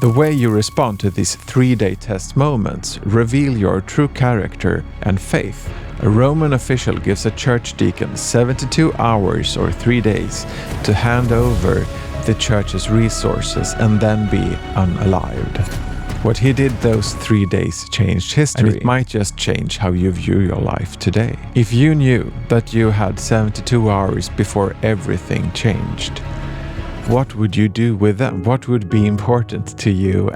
The way you respond to these 3-day test moments reveal your true character and faith. A Roman official gives a church deacon 72 hours or 3 days to hand over the church's resources and then be unalived. What he did those 3 days changed history, and it might just change how you view your life today. If you knew that you had 72 hours before everything changed, what would you do with them? What would be important to you?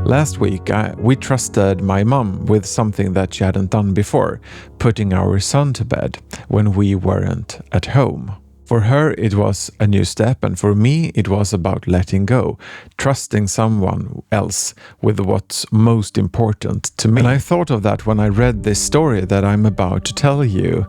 Last week, we trusted my mom with something that she hadn't done before, putting our son to bed when we weren't at home. For her, it was a new step, and for me, it was about letting go, trusting someone else with what's most important to me. And I thought of that when I read this story that I'm about to tell you,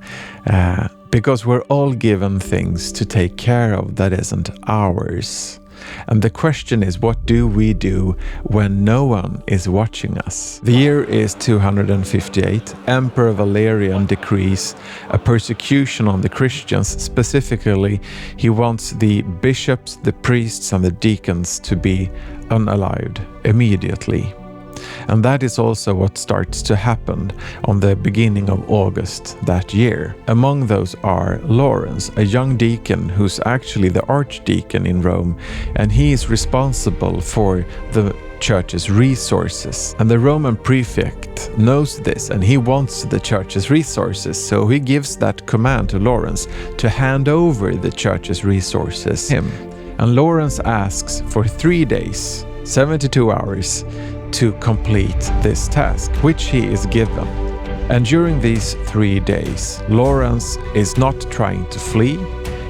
because we're all given things to take care of that isn't ours. And the question is, what do we do when no one is watching us? The year is 258. Emperor Valerian decrees a persecution on the Christians. Specifically, he wants the bishops, the priests, and the deacons to be unalived immediately. And that is also what starts to happen on the beginning of August that year. Among those are Lawrence, a young deacon who's actually the archdeacon in Rome, and he is responsible for the church's resources. And the Roman prefect knows this, and he wants the church's resources, so he gives that command to Lawrence to hand over the church's resources to him. And Lawrence asks for 3 days, 72 hours, to complete this task, which he is given. And during these 3 days, Lawrence is not trying to flee,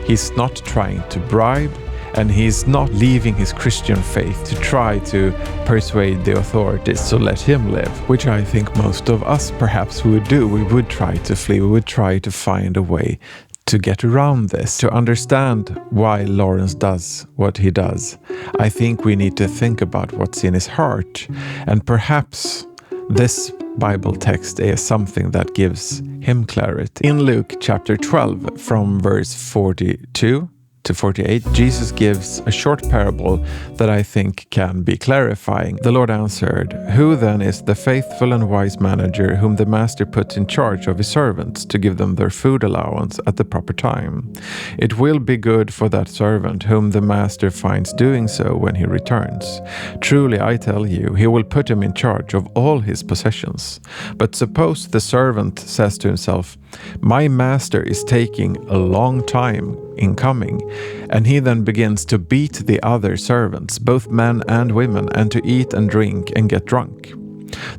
he's not trying to bribe, and he's not leaving his Christian faith to try to persuade the authorities to let him live, which I think most of us perhaps would do. We would try to flee, we would try to find a way to get around this. To understand why Lawrence does what he does, I think we need to think about what's in his heart, and perhaps this Bible text is something that gives him clarity. In Luke chapter 12, from verse 42 to 48, Jesus gives a short parable that I think can be clarifying. The Lord answered, "Who then is the faithful and wise manager whom the master puts in charge of his servants to give them their food allowance at the proper time? It will be good for that servant whom the master finds doing so when he returns. Truly I tell you, he will put him in charge of all his possessions. But suppose the servant says to himself, 'My master is taking a long time in coming,' and he then begins to beat the other servants, both men and women, and to eat and drink and get drunk.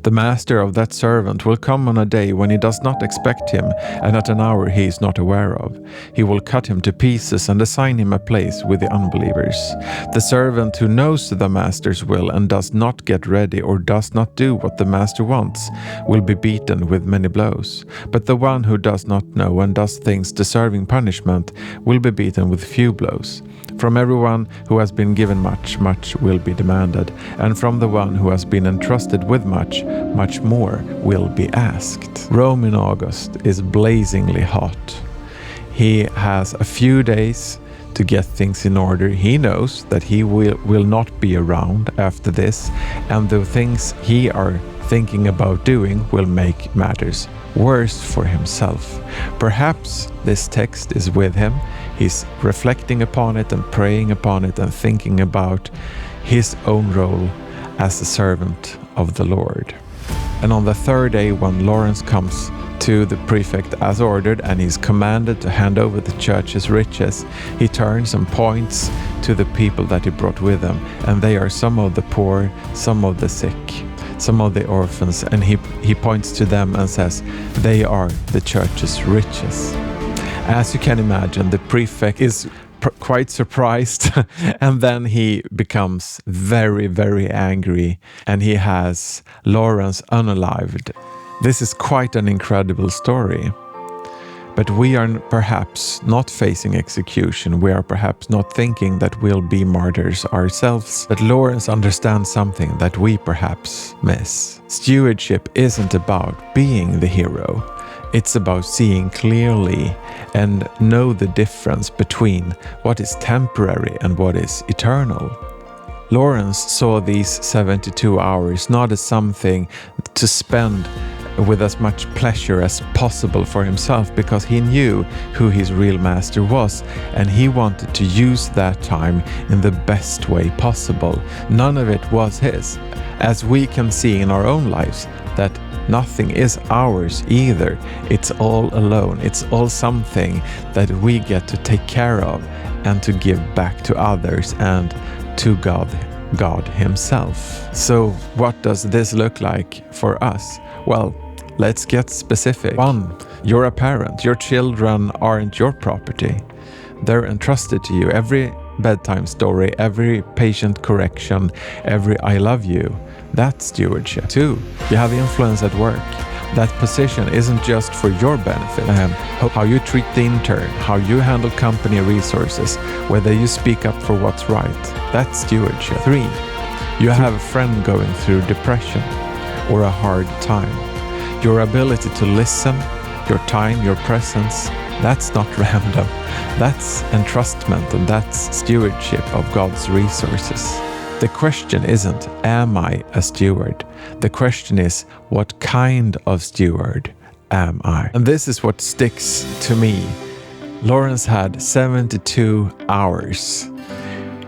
The master of that servant will come on a day when he does not expect him, and at an hour he is not aware of. He will cut him to pieces and assign him a place with the unbelievers. The servant who knows the master's will and does not get ready or does not do what the master wants will be beaten with many blows. But the one who does not know and does things deserving punishment will be beaten with few blows. From everyone who has been given much, much will be demanded, and from the one who has been entrusted with much, much more will be asked." Rome in August is blazingly hot. He has a few days to get things in order. He knows that he will not be around after this, and the things he are thinking about doing will make matters worse for himself. Perhaps this text is with him. He's reflecting upon it and praying upon it and thinking about his own role as a servant of the Lord. And on the 3rd day, when Lawrence comes to the prefect as ordered and he's commanded to hand over the church's riches, he turns and points to the people that he brought with him, and they are some of the poor, some of the sick, some of the orphans, and he points to them and says, "They are the church's riches." As you can imagine, the prefect is quite surprised, and then he becomes very, very angry, and he has Lawrence unalived. This is quite an incredible story. But we are perhaps not facing execution. We are perhaps not thinking that we'll be martyrs ourselves. But Lawrence understands something that we perhaps miss. Stewardship isn't about being the hero. It's about seeing clearly and know the difference between what is temporary and what is eternal. Lawrence saw these 72 hours not as something to spend with as much pleasure as possible for himself, because he knew who his real master was, and he wanted to use that time in the best way possible. None of it was his, as we can see in our own lives, that nothing is ours either. It's all alone. It's all something that we get to take care of and to give back to others and to God himself. So what does this look like for us? Well, let's get specific. 1. You're a parent. Your children aren't your property. They're entrusted to you. Every bedtime story, every patient correction, every I love you, that's stewardship. 2. You have influence at work. That position isn't just for your benefit. How you treat the intern, how you handle company resources, whether you speak up for what's right, that's stewardship. 3. You have a friend going through depression or a hard time. Your ability to listen, your time, your presence, that's not random. That's entrustment, and that's stewardship of God's resources. The question isn't, am I a steward? The question is, what kind of steward am I? And this is what sticks to me. Lawrence had 72 hours.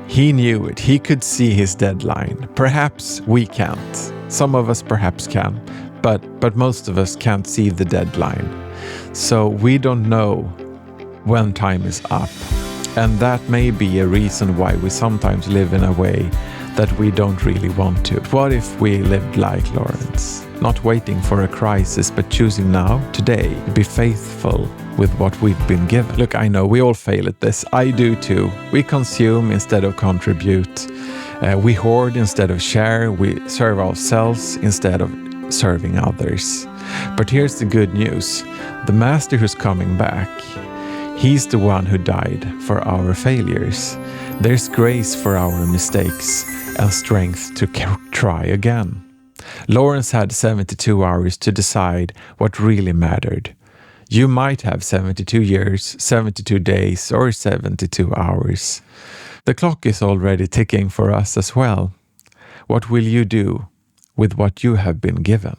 He knew it. He could see his deadline. Perhaps we can't. Some of us perhaps can, but most of us can't see the deadline. So we don't know when time is up. And that may be a reason why we sometimes live in a way that we don't really want to. What if we lived like Lawrence? Not waiting for a crisis, but choosing now, today, to be faithful with what we've been given. Look, I know we all fail at this. I do too. We consume instead of contribute. We hoard instead of share. We serve ourselves instead of serving others. But here's the good news. The master who's coming back, he's the one who died for our failures. There's grace for our mistakes and strength to try again. Lawrence had 72 hours to decide what really mattered. You might have 72 years, 72 days, or 72 hours. The clock is already ticking for us as well. What will you do with what you have been given?